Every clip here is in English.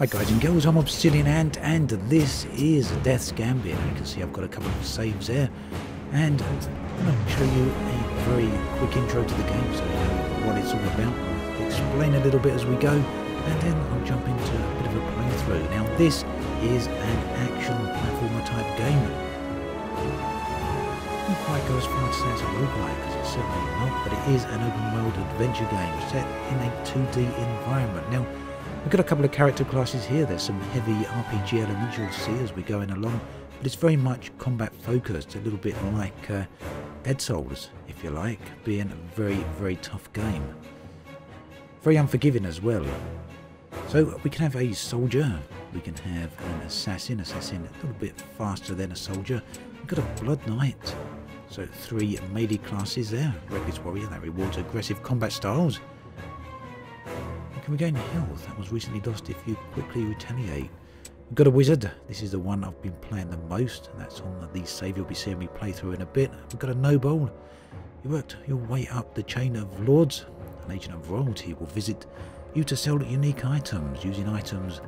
Hi guys and girls, I'm Obsidian Ant and this is Death's Gambit. You can see I've got a couple of saves there and I'm going to show you a very quick intro to the game so you know what it's all about. I'll explain a little bit as we go and then I'll jump into a bit of a playthrough. Now this is an action platformer type game. I don't quite go as far to say it's a roguelike because it's certainly not, but it is an open world adventure game set in a 2D environment. Now we've got a couple of character classes here. There's some heavy RPG elements you'll see as we're going along, but it's very much combat focused, a little bit like Dead Souls, if you like, being a very, very tough game. Very unforgiving as well. So we can have a soldier, we can have an assassin a little bit faster than a soldier. We've got a blood knight, so 3 melee classes there. Reckless warrior, that rewards aggressive combat styles. Can we gain health? That was recently lost if you quickly retaliate. We've got a wizard. This is the one I've been playing the most. And that's on the save you'll be seeing me play through in a bit. We've got a noble. You worked your way up the chain of lords. An agent of royalty will visit you to sell unique items. Using items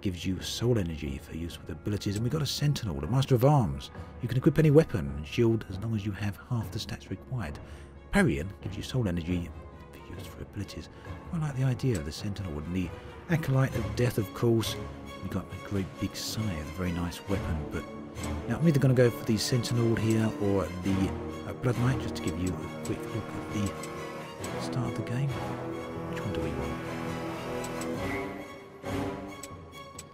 gives you soul energy for use with abilities. And we've got a sentinel, a master of arms. You can equip any weapon and shield as long as you have half the stats required. Parrying gives you soul energy for abilities. I like the idea of the sentinel and the acolyte of death, of course. We've got a great big scythe, a very nice weapon, but now I'm either going to go for the sentinel here or the blood knight, just to give you a quick look at the start of the game. Which one do we want?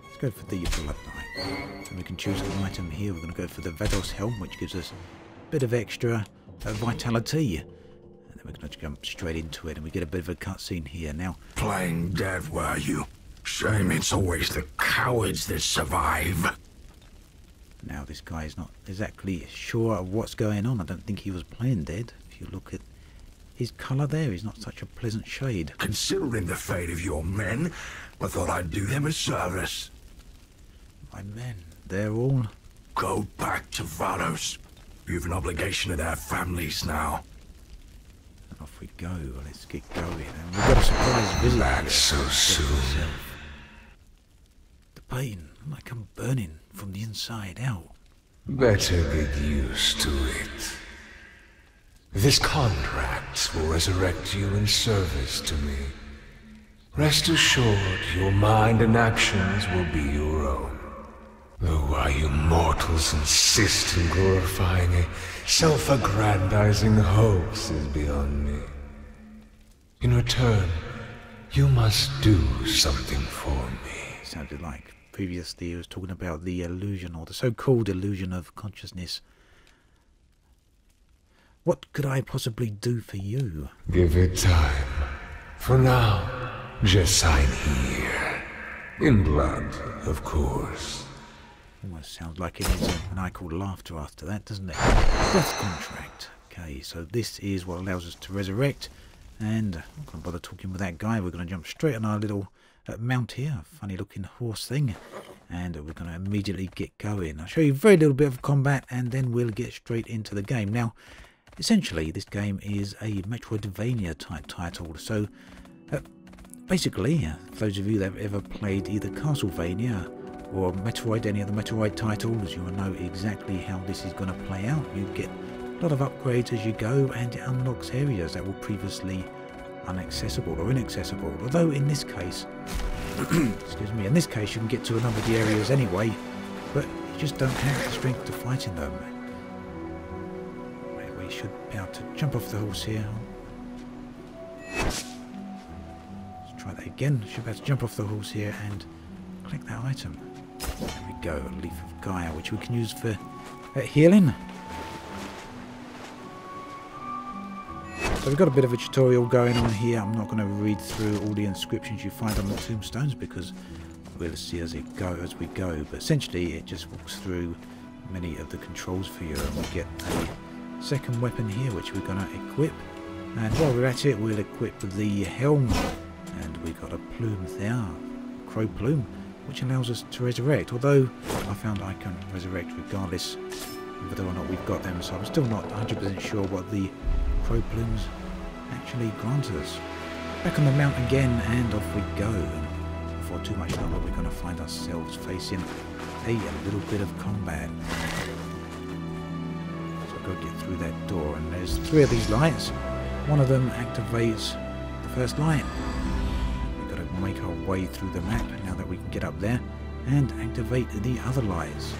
Let's go for the blood knight, and we can choose an item here. We're going to go for the Vados helm, which gives us a bit of extra vitality. We're going to jump straight into it and we get a bit of a cutscene here now. Playing dead, were you? Shame it's always the cowards that survive. Now this guy is not exactly sure of what's going on. I don't think he was playing dead. If you look at his colour there, he's not such a pleasant shade. Considering the fate of your men, I thought I'd do them a service. My men, they're all... Go back to Vados. You've an obligation to their families now. Off we go. Let's get going. And we've got a surprise visit. Back so soon. The pain, like I'm burning from the inside out. Better get used to it. This contract will resurrect you in service to me. Rest assured, your mind and actions will be your own. Though why you mortals insist in glorifying a self-aggrandizing hoax is beyond me. In return, you must do something for me. Sounded like previously he was talking about the illusion, or the so-called illusion of consciousness. What could I possibly do for you? Give it time. For now, just sign here. In blood, of course. Almost sounds like it needs an eye called laughter after that, doesn't it? Death contract. Okay, so this is what allows us to resurrect. And I'm not going to bother talking with that guy. We're going to jump straight on our little mount here. Funny looking horse thing. And we're going to immediately get going. I'll show you a very little bit of combat and then we'll get straight into the game. Now, essentially, this game is a Metroidvania type title. So, basically, for those of you that have ever played either Castlevania or Metroid, any of the Metroid titles, you'll know exactly how this is going to play out. You get a lot of upgrades as you go, and it unlocks areas that were previously inaccessible. Although in this case, excuse me, in this case you can get to a number of the areas anyway, but you just don't have the strength to fight in them. Right, we should be able to jump off the horse here. Let's try that again. Should be able to jump off the horse here and collect that item. There we go, a leaf of Gaia, which we can use for healing. So we've got a bit of a tutorial going on here. I'm not going to read through all the inscriptions you find on the tombstones because we'll see as we go. But essentially, it just walks through many of the controls for you, and we get a second weapon here, which we're going to equip. And while we're at it, we'll equip the helm, and we've got a plume there, crow plume, which allows us to resurrect, although I found I can resurrect regardless of whether or not we've got them, so I'm still not 100% sure what the crow plumes actually grant us. Back on the mount again, and off we go. And before too much longer, we're going to find was facing a little bit of combat. So I've got to get through that door, and there's 3 of these lights. One of them activates the first light. We've got to make our way through the map now that we can get up there and activate the other lights.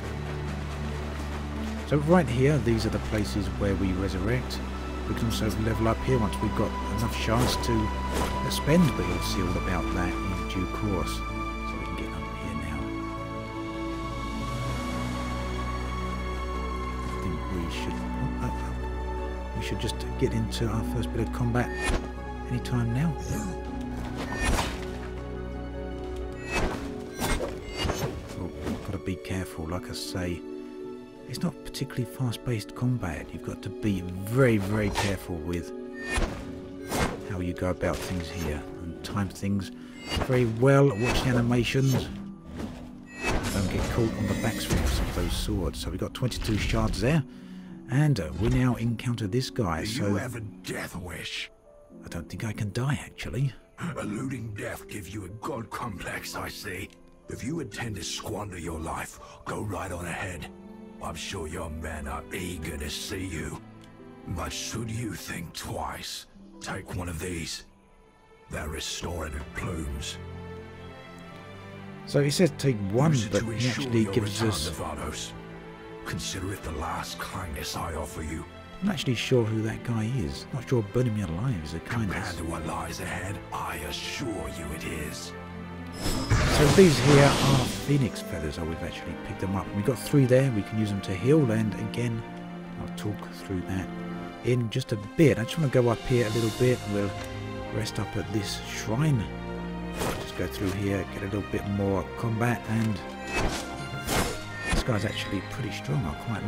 So right here, these are the places where we resurrect. We can also level up here once we've got enough shards to spend, but you'll see all about that in due course. So we can get up here now. I think we should just get into our first bit of combat anytime now. Oh, got to be careful, like I say. It's not particularly fast-paced combat. You've got to be very, very careful with how you go about things here and time things very well. Watch the animations. Don't get caught on the backswings of those swords. So we've got 22 shards there, and we now encounter this guy. Do so you have a death wish? I don't think I can die, actually. Eluding death gives you a god complex, I see. If you intend to squander your life, go right on ahead. I'm sure your men are eager to see you. But should you think twice, take one of these. They're restorative plumes. So he says take one, Use it but to he ensure actually your gives return, us... Nevados. Consider it the last kindness I offer you. I'm not actually sure who that guy is. Not sure burning me alive is a kindness. Compared to what lies ahead, I assure you it is. So these here are phoenix feathers. Oh, we've actually picked them up. We've got 3 there. We can use them to heal, and again, I'll talk through that in just a bit. I just want to go up here a little bit. We'll rest up at this shrine. Just go through here, get a little bit more combat, and this guy's actually pretty strong. I quite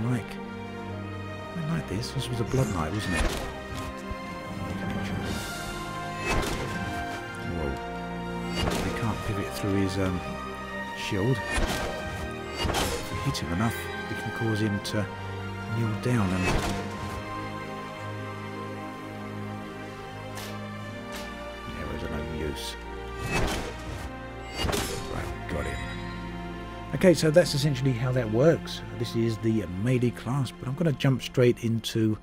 like this. This was a blood knight, wasn't it? Whoa. Can't pivot through his shield. If we hit him enough, we can cause him to kneel down, and arrows are no use. Right, got him. Okay, so that's essentially how that works. This is the melee class, but I'm going to jump straight into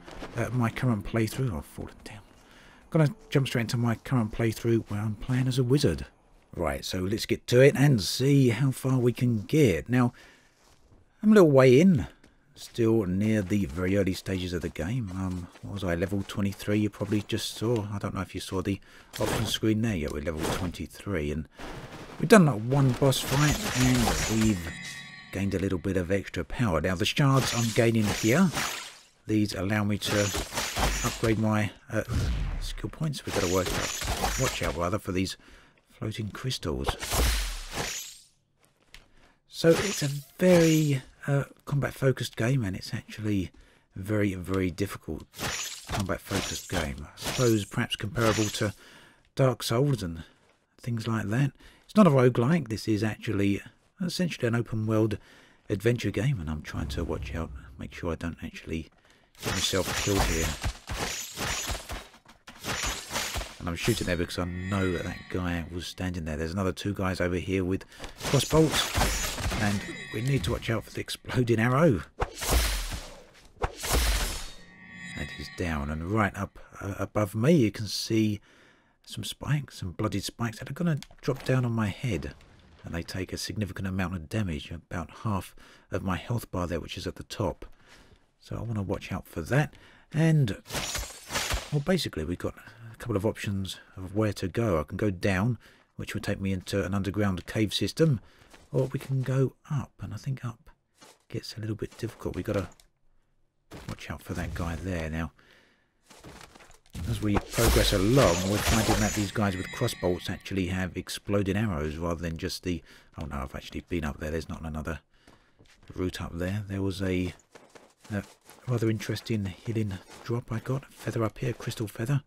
my current playthrough. I've fallen down. I'm going to jump straight into my current playthrough where I'm playing as a wizard. Right, so let's get to it and see how far we can get. Now, I'm a little way in, still near the very early stages of the game. What was I, level 23? You probably just saw. I don't know if you saw the option screen there. Yeah, we're level 23, and we've done one boss fight, and we've gained a little bit of extra power. Now, the shards I'm gaining here, these allow me to upgrade my skill points. We've got to watch out rather for these floating crystals. So it's a very combat focused game, and it's actually a very, very difficult combat focused game. I suppose perhaps comparable to Dark Souls and things like that. It's not a roguelike. This is actually essentially an open world adventure game, and I'm trying to watch out, make sure I don't actually get myself killed here. And I'm shooting there because I know that that guy was standing there. There's another 2 guys over here with crossbolts, and we need to watch out for the exploding arrow. That is down, and right up above me you can see some spikes, some bloodied spikes that are going to drop down on my head, and they take a significant amount of damage, about half of my health bar there, which is at the top. So I want to watch out for that. And well, basically we've got a couple of options of where to go. I can go down, which would take me into an underground cave system, or we can go up, and I think up gets a little bit difficult. We've got to watch out for that guy there. Now, as we progress along, we're finding that these guys with crossbolts actually have exploding arrows rather than just the... Oh no, I've actually been up there. There's not another route up there. There was a rather interesting healing drop I got. A feather up here, crystal feather.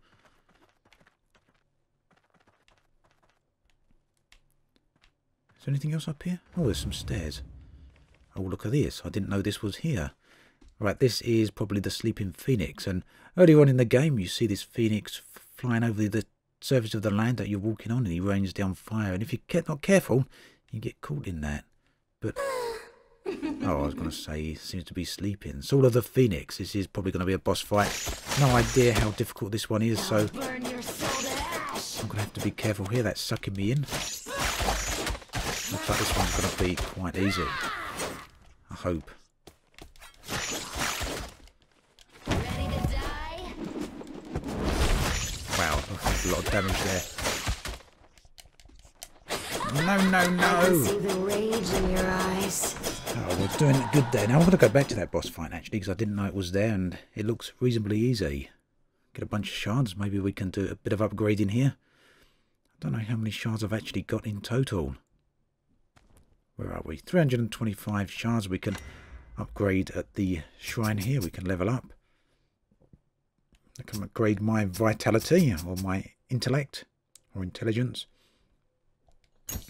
Is there anything else up here? Oh, there's some stairs. Oh, look at this. I didn't know this was here. Right, this is probably the sleeping phoenix, and earlier on in the game you see this phoenix flying over the surface of the land that you're walking on, and he rains down fire, and if you're not careful you get caught in that. But oh, I was going to say he seems to be sleeping. Soul of the Phoenix. This is probably going to be a boss fight. No idea how difficult this one is, so I'm going to have to be careful here. That's sucking me in. Looks like this one's going to be quite easy. I hope. Wow, that's a lot of damage there. No, no, no! I can see the rage in your eyes. Oh, we're doing it good there. Now I'm going to go back to that boss fight actually, because I didn't know it was there, and it looks reasonably easy. Get a bunch of shards. Maybe we can do a bit of upgrading here. I don't know how many shards I've actually got in total. Where are we? 325 shards. We can upgrade at the shrine here. We can level up. I can upgrade my vitality or my intellect or intelligence,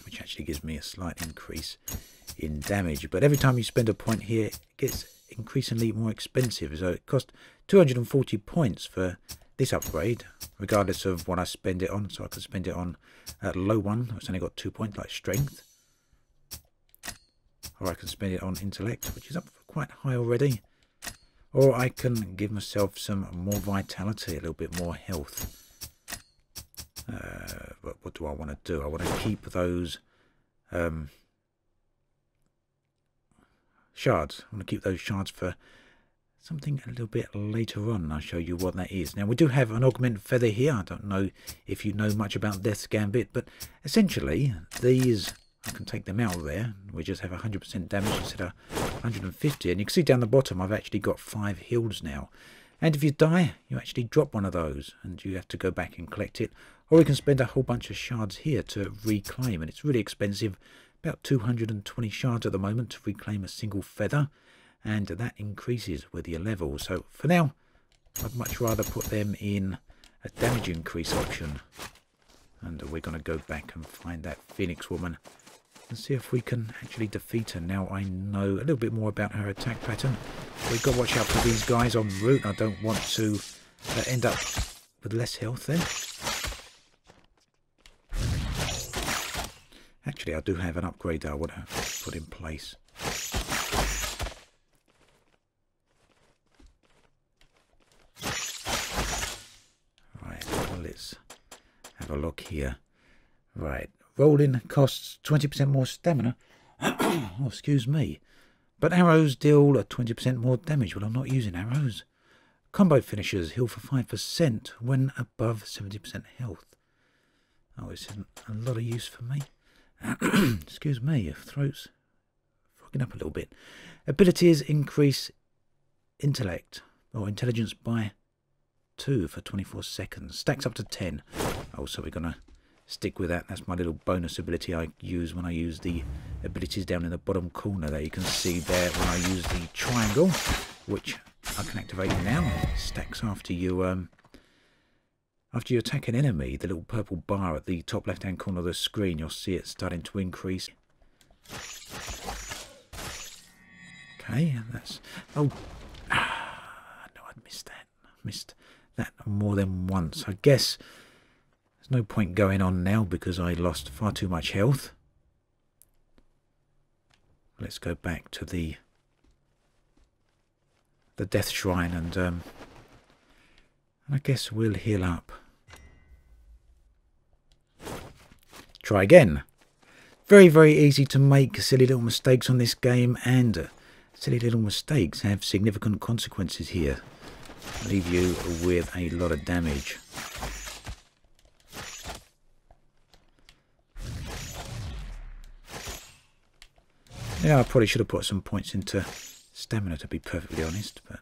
which actually gives me a slight increase in damage. But every time you spend a point here, it gets increasingly more expensive. So it costs 240 points for this upgrade, regardless of what I spend it on. So I can spend it on a low one. It's only got 2 points, like strength. Or I can spend it on intellect, which is up quite high already. Or I can give myself some more vitality, a little bit more health. But what do I want to do? I want to keep those shards. I want to keep those shards for something a little bit later on. I'll show you what that is. Now, we do have an augment feather here. I don't know if you know much about Death's Gambit, but essentially these, I can take them out of there. We just have 100% damage instead of 150. And you can see down the bottom, I've actually got 5 heals now. And if you die, you actually drop one of those, and you have to go back and collect it. Or we can spend a whole bunch of shards here to reclaim, and it's really expensive. About 220 shards at the moment to reclaim a single feather, and that increases with your level. So for now, I'd much rather put them in a damage increase option. And we're going to go back and find that Phoenix woman and see if we can actually defeat her. Now I know a little bit more about her attack pattern. We've got to watch out for these guys en route. I don't want to end up with less health there. Actually, I do have an upgrade that I want to put in place. Right, well, let's have a look here. Right, rolling costs 20% more stamina. Oh, excuse me. But arrows deal 20% more damage. Well, I'm not using arrows. Combo finishers heal for 5% when above 70% health. Oh, it's a lot of use for me. Excuse me, your throat's fogging up a little bit. Abilities increase intellect or intelligence by 2 for 24 seconds. Stacks up to 10. Oh, so we're going to stick with that. That's my little bonus ability I use when I use the abilities down in the bottom corner there. You can see there when I use the triangle, which I can activate now. It stacks after you attack an enemy. The little purple bar at the top left hand corner of the screen, you'll see it starting to increase. Okay, and that's... oh, no, I missed that. I missed that more than once. I guess there's no point going on now because I lost far too much health. Let's go back to the Death Shrine and I guess we'll heal up. Try again. Very, very easy to make silly little mistakes on this game, and silly little mistakes have significant consequences here. Leave you with a lot of damage. Yeah, I probably should have put some points into stamina, to be perfectly honest, but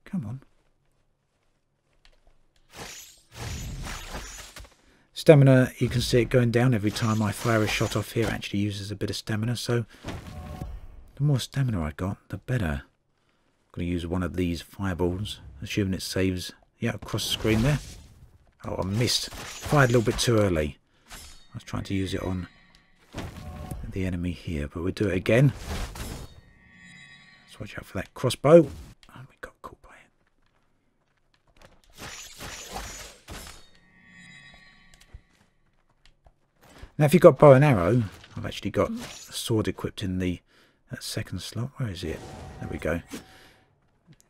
come on. Stamina, you can see it going down every time I fire a shot off here. It actually uses a bit of stamina, so the more stamina I got, the better. I'm going to use one of these fireballs, assuming it saves, yeah, across the screen there. Oh, I missed. Fired a little bit too early. I was trying to use it on the enemy here, but we'll do it again. Let's watch out for that crossbow. Oh, we got caught by it. Now, if you've got bow and arrow, I've actually got a sword equipped in the second slot. Where is it? There we go.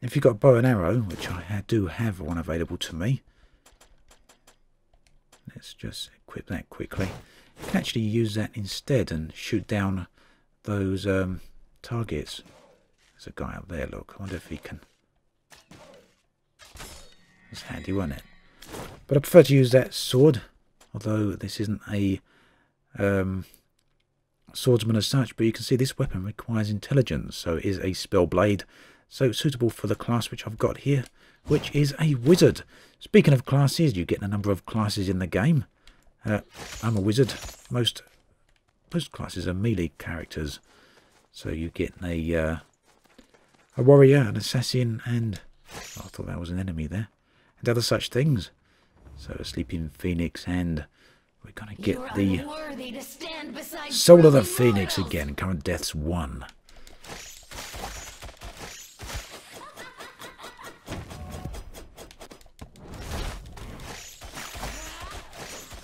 If you've got a bow and arrow, which I do have one available to me, let's just equip that quickly. You can actually use that instead and shoot down those targets. There's a guy up there, look. I wonder if he can... It's handy, wasn't it? But I prefer to use that sword, although this isn't a swordsman as such, but you can see this weapon requires intelligence, so it is a spell blade, so suitable for the class which I've got here, which is a wizard. Speaking of classes, you get a number of classes in the game. I'm a wizard. Most classes are melee characters, so you get a warrior, an assassin, and I thought that was an enemy there, and other such things. So a sleeping phoenix, and we're gonna get the soul of the phoenix again. Current deaths 1.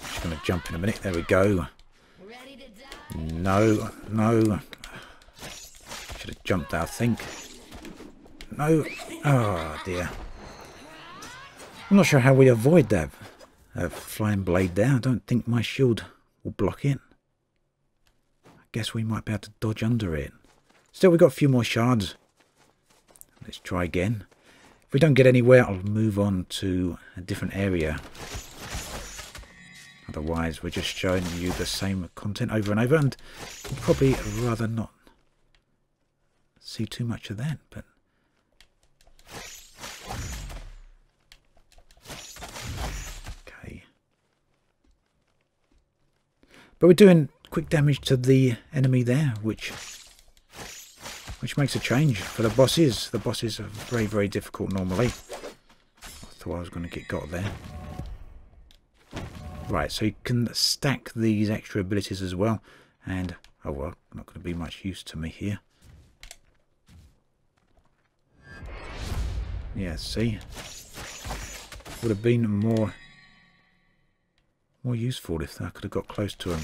Just gonna jump in a minute. There we go. No, no. Should have jumped there, I think. No. Oh dear. I'm not sure how we avoid that flying blade there. I don't think my shield will block it. I guess we might be able to dodge under it. Still, we've got a few more shards. Let's try again. If we don't get anywhere, I'll move on to a different area. Otherwise, we're just showing you the same content over and over, and you'd probably rather not see too much of that, but... But we're doing quick damage to the enemy there, which makes a change for the bosses. The bosses are very, very difficult normally. I thought I was going to get got there. Right, so you can stack these extra abilities as well. And, oh well, not going to be much use to me here. Yeah, see? Would have been more useful if I could have got close to him.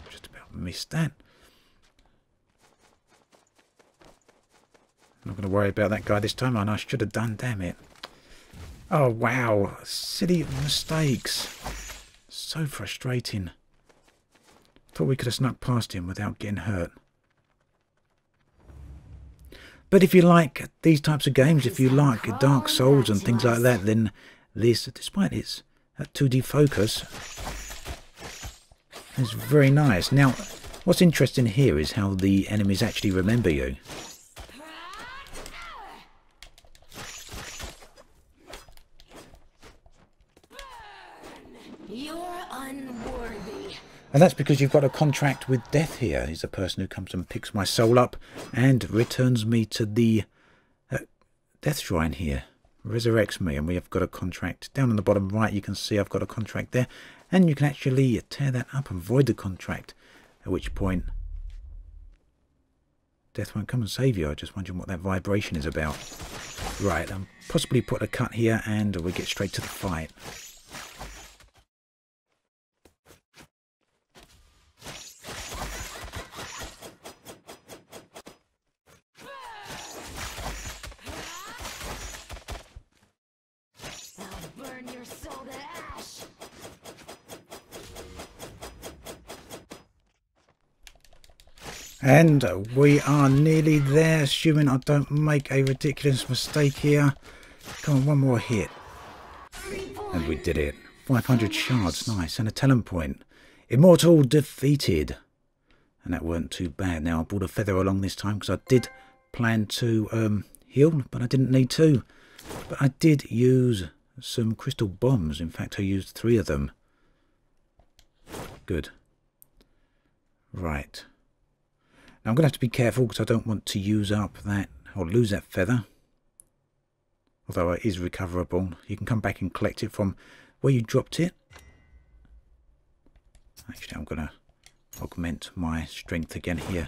Just about missed that. I'm not going to worry about that guy this time, and I should have done, damn it. Oh wow, silly mistakes. So frustrating. Thought we could have snuck past him without getting hurt. But if you like these types of games, if you like Dark Souls and things like that, then this, despite its 2D focus, is very nice. Now, what's interesting here is how the enemies actually remember you. You're unworthy. And that's because you've got a contract with death here. He's the person who comes and picks my soul up and returns me to the death shrine here. Resurrects me, and we have got a contract. Down on the bottom right you can see I've got a contract there. And you can actually tear that up and void the contract. At which point death won't come and save you. I'm just wondering what that vibration is about. Right, I'll possibly put a cut here and we get straight to the fight. And we are nearly there, assuming I don't make a ridiculous mistake here. Come on, one more hit. And we did it. 500 shards, nice. And a talent point. Immortal defeated. And that weren't too bad. Now, I brought a feather along this time because I did plan to heal, but I didn't need to. But I did use some crystal bombs. In fact, I used 3 of them. Good. Right. Now I'm going to have to be careful because I don't want to use up that, or lose that feather. Although it is recoverable. You can come back and collect it from where you dropped it. Actually, I'm going to augment my strength again here.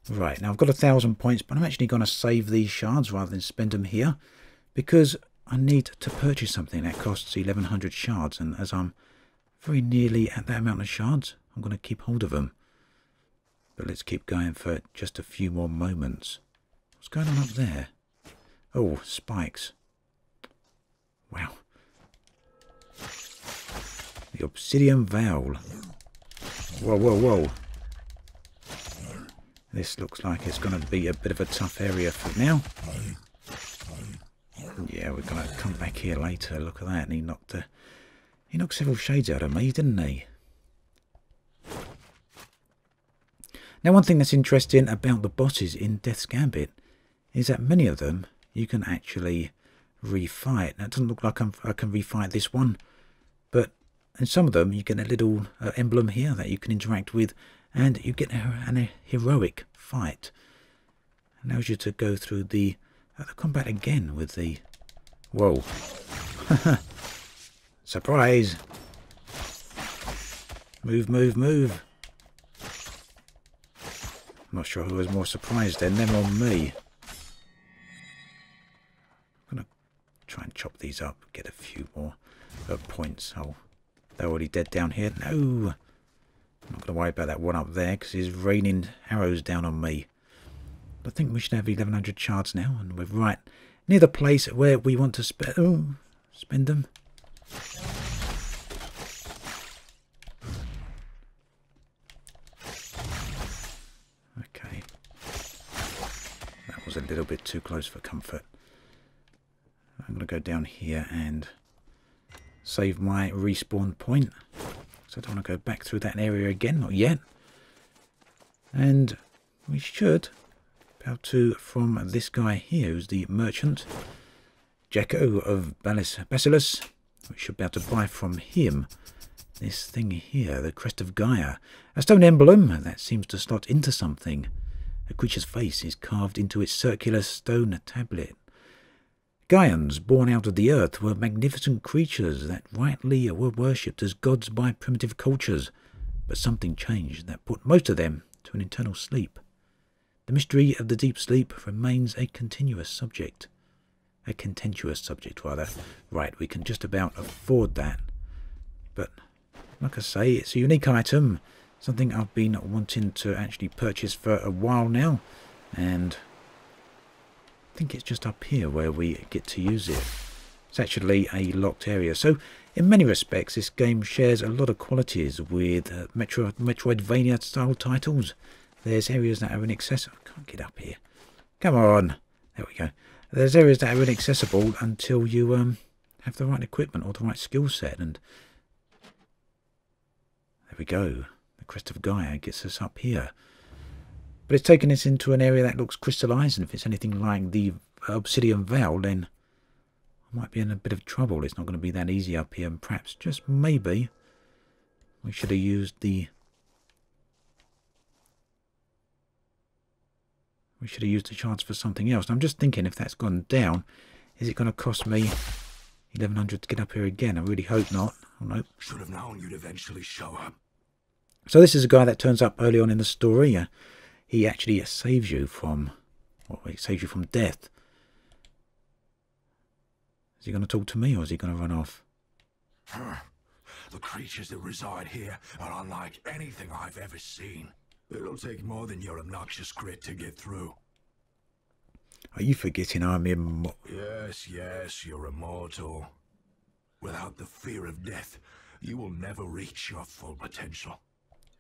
Right, now I've got 1,000 points, but I'm actually going to save these shards rather than spend them here. Because I need to purchase something that costs 1100 shards, and as I'm very nearly at that amount of shards, I'm going to keep hold of them. But let's keep going for just a few more moments. What's going on up there? Oh, spikes. Wow. The obsidian veil. Whoa, whoa, whoa. This looks like it's going to be a bit of a tough area for now. Yeah, we're going to come back here later. Look at that. And he knocked several shades out of me, didn't he? Now, one thing that's interesting about the bosses in Death's Gambit is that many of them you can actually refight. Now, it doesn't look like I can refight this one, but in some of them you get a little emblem here that you can interact with, and you get a heroic fight. It allows you to go through the combat again with the... Whoa. Surprise! Move, move, move. I'm not sure who was more surprised then, them or me. I'm going to try and chop these up, get a few more points. Oh, they're already dead down here. No! I'm not going to worry about that one up there because he's raining arrows down on me. I think we should have 1100 shards now, and we're right near the place where we want to spend them. Okay. That was a little bit too close for comfort. I'm going to go down here and save my respawn point. So I don't want to go back through that area again, not yet. And we should... How to from this guy here, who's the merchant, Jacko of Bacillus. We should be able to buy from him this thing here, the Crest of Gaia, a stone emblem that seems to slot into something. A creature's face is carved into its circular stone tablet. Gaians, born out of the earth, were magnificent creatures that rightly were worshipped as gods by primitive cultures, but something changed that put most of them to an eternal sleep. The mystery of the deep sleep remains a continuous subject. A contentious subject, rather. Right, we can just about afford that. But, like I say, it's a unique item. Something I've been wanting to actually purchase for a while now. And I think it's just up here where we get to use it. It's actually a locked area. So, in many respects, this game shares a lot of qualities with Metroidvania-style titles. There's areas that are inaccessible. I can't get up here. Come on. There we go. There's areas that are inaccessible until you have the right equipment or the right skill set. And there we go. The Crest of Gaia gets us up here. But it's taken us into an area that looks crystallized. And if it's anything like the Obsidian Veil, then I might be in a bit of trouble. It's not going to be that easy up here. And perhaps, just maybe, we should have used the... We should have used the chance for something else. I'm just thinking if that's gone down, is it going to cost me 1100 to get up here again? I really hope not. Oh, no. Should have known you'd eventually show up. So this is a guy that turns up early on in the story. He actually saves you from... Well, he saves you from death. Is he going to talk to me or is he going to run off? The creatures that reside here are unlike anything I've ever seen. It'll take more than your obnoxious grit to get through. Are you forgetting I'm immortal? Yes, you're immortal. Without the fear of death, you will never reach your full potential.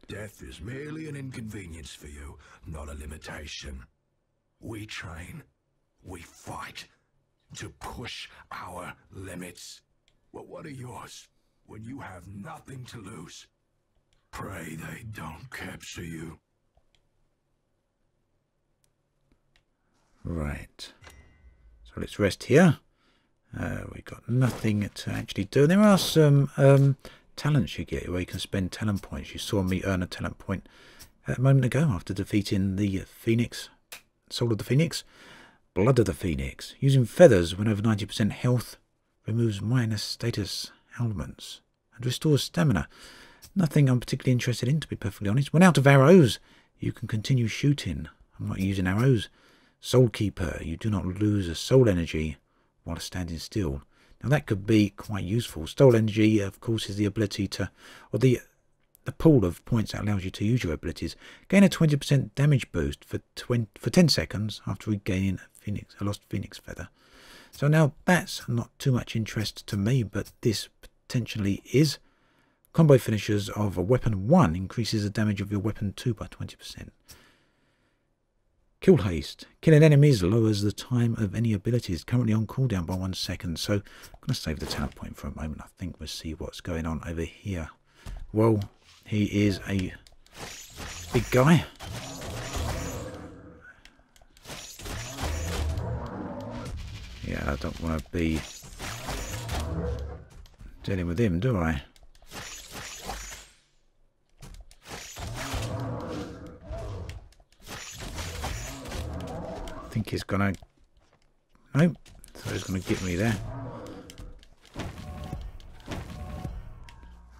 Death is merely an inconvenience for you, not a limitation. We train, we fight, to push our limits. Well, what are yours when you have nothing to lose? Pray they don't capture you. Right. So let's rest here. We've got nothing to actually do. There are some talents you get where you can spend talent points. You saw me earn a talent point a moment ago after defeating the Phoenix. Soul of the Phoenix. Blood of the Phoenix. Using feathers when over 90% health. Removes minus status ailments. And restores stamina. Nothing I'm particularly interested in, to be perfectly honest. When out of arrows, you can continue shooting. I'm not using arrows. Soul Keeper. You do not lose a soul energy while standing still. Now that could be quite useful. Stole energy, of course, is the ability to, or the pool of points that allows you to use your abilities. Gain a 20% damage boost for 10 seconds after regaining a lost Phoenix feather. So now that's not too much interest to me, but this potentially is. Combo finishers of a weapon 1 increases the damage of your weapon 2 by 20%. Kill haste. Killing enemies lowers the time of any abilities, currently on cooldown by 1 second. So I'm going to save the talent point for a moment. I think we'll see what's going on over here. Well, he is a big guy. Yeah, I don't want to be dealing with him, do I? I think he's gonna... Nope. So he's gonna get me there.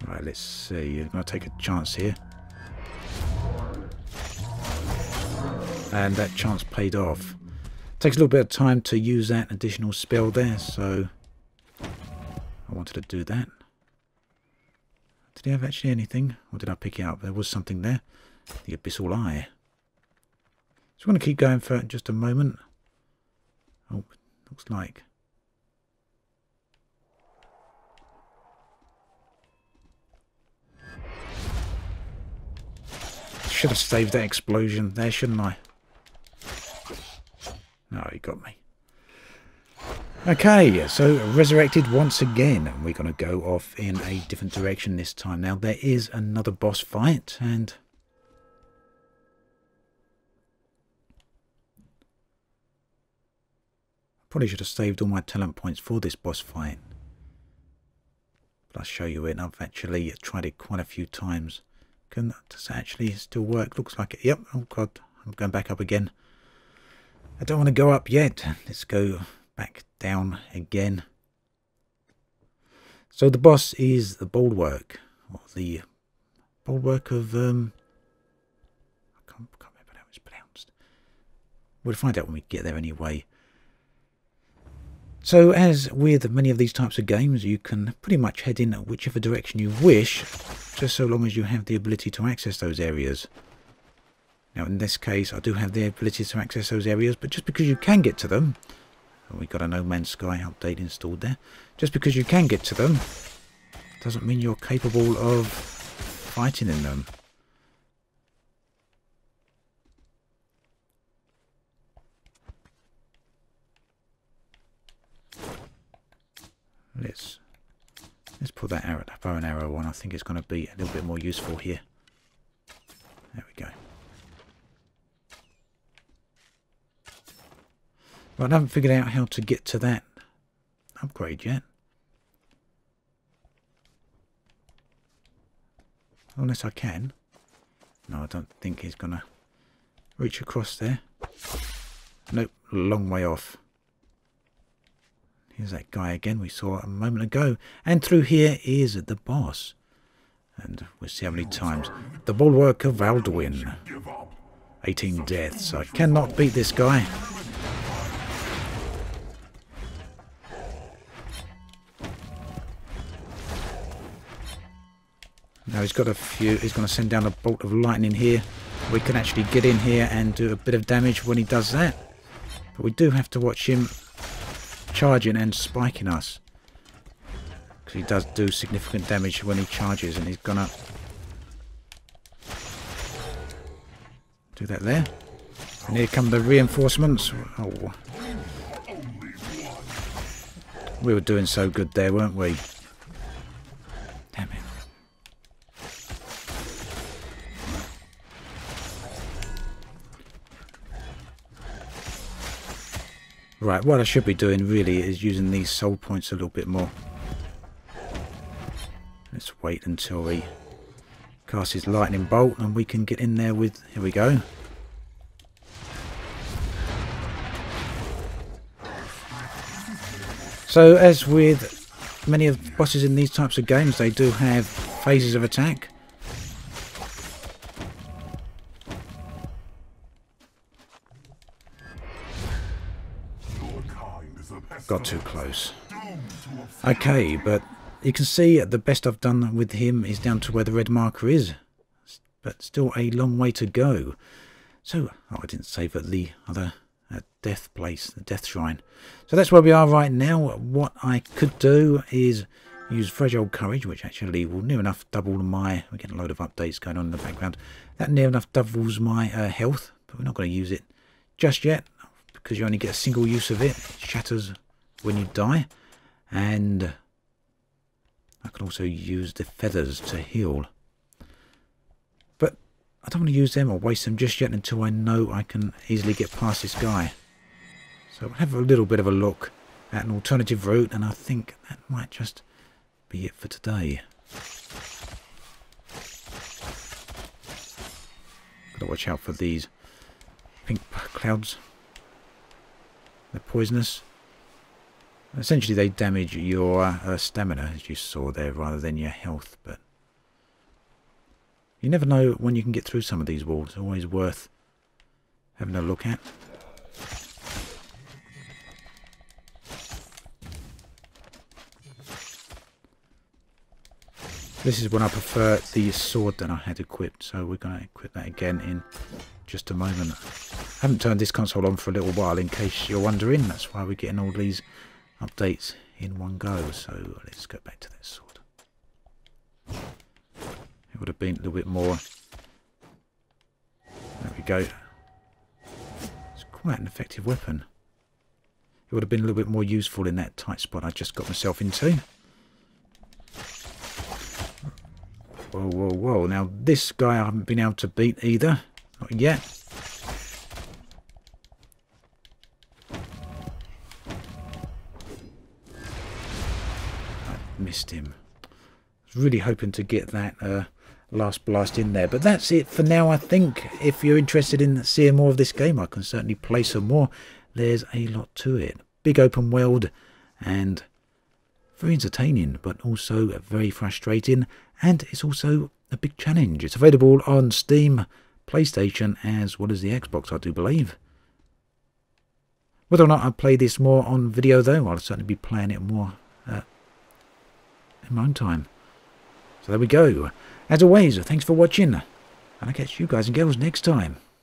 Right, let's see. I'm gonna take a chance here. And that chance paid off. Takes a little bit of time to use that additional spell there, so I wanted to do that. Did he have actually anything? Or did I pick it up? There was something there. The Abyssal Eye. So I'm going to keep going for just a moment. Oh, looks like... Should have saved that explosion there, shouldn't I? No, he got me. Okay, so resurrected once again. And we're going to go off in a different direction this time. Now, there is another boss fight, and... Probably should have saved all my talent points for this boss fight. But I'll show you it. I've actually tried it quite a few times. Does it actually still work? Looks like it. Yep. Oh god, I'm going back up again. I don't want to go up yet. Let's go back down again. So the boss is the Bulwark. Or the Bulwark of... I can't remember how it's pronounced. We'll find out when we get there anyway. So as with many of these types of games, you can pretty much head in whichever direction you wish, just so long as you have the ability to access those areas. Now in this case, I do have the ability to access those areas, but just because you can get to them, oh, we got a No Man's Sky update installed there, just because you can get to them, doesn't mean you're capable of fighting in them. Let's put that arrow, that bow and arrow on. I think it's going to be a little bit more useful here. There we go. Right, I haven't figured out how to get to that upgrade yet. Unless I can. No, I don't think he's going to reach across there. Nope, a long way off. Here's that guy again we saw a moment ago. And through here is the boss. And we'll see how many times. The Bulwark of Alduin. 18 deaths. I cannot beat this guy. Now he's got a few. He's going to send down a bolt of lightning here. We can actually get in here and do a bit of damage when he does that. But we do have to watch him charging and spiking us, because he does do significant damage when he charges, and he's gonna do that there. And here come the reinforcements. Oh, we were doing so good there, weren't we? Damn it. Right, what I should be doing really is using these soul points a little bit more. Let's wait until he casts his lightning bolt and we can get in there with... Here we go. So as with many of the bosses in these types of games, they do have phases of attack. got too close. Okay, but you can see the best I've done with him is down to where the red marker is. But still a long way to go. So, oh, I didn't save at the other death place, the death shrine. So that's where we are right now. What I could do is use Fragile Courage, which actually will near enough double my... We're getting a load of updates going on in the background. That near enough doubles my health, but we're not going to use it just yet, because you only get a single use of it. It shatters when you die. And I can also use the feathers to heal. But I don't want to use them or waste them just yet until I know I can easily get past this guy. So we'll have a little bit of a look at an alternative route, and I think that might just be it for today. Gotta watch out for these pink clouds. They're poisonous. Essentially they damage your stamina, as you saw there, rather than your health, but you never know when you can get through some of these walls. Always worth having a look at. This is when I prefer the sword that I had equipped, so we're going to equip that again in just a moment. I haven't turned this console on for a little while, in case you're wondering. That's why we're getting all these updates in one go. So let's go back to that sword. It would have been a little bit more... There we go. It's quite an effective weapon. It would have been a little bit more useful in that tight spot I just got myself into. Whoa, whoa, whoa. Now, this guy I haven't been able to beat either. Not yet. I missed him. I was really hoping to get that last blast in there. But that's it for now, I think. If you're interested in seeing more of this game, I can certainly play some more. There's a lot to it. Big open world and very entertaining, but also very frustrating, and it's also a big challenge. It's available on Steam, PlayStation, as well as the Xbox, I do believe. Whether or not I play this more on video, though, I'll certainly be playing it more in my own time. So there we go. As always, thanks for watching, and I'll catch you guys and girls next time.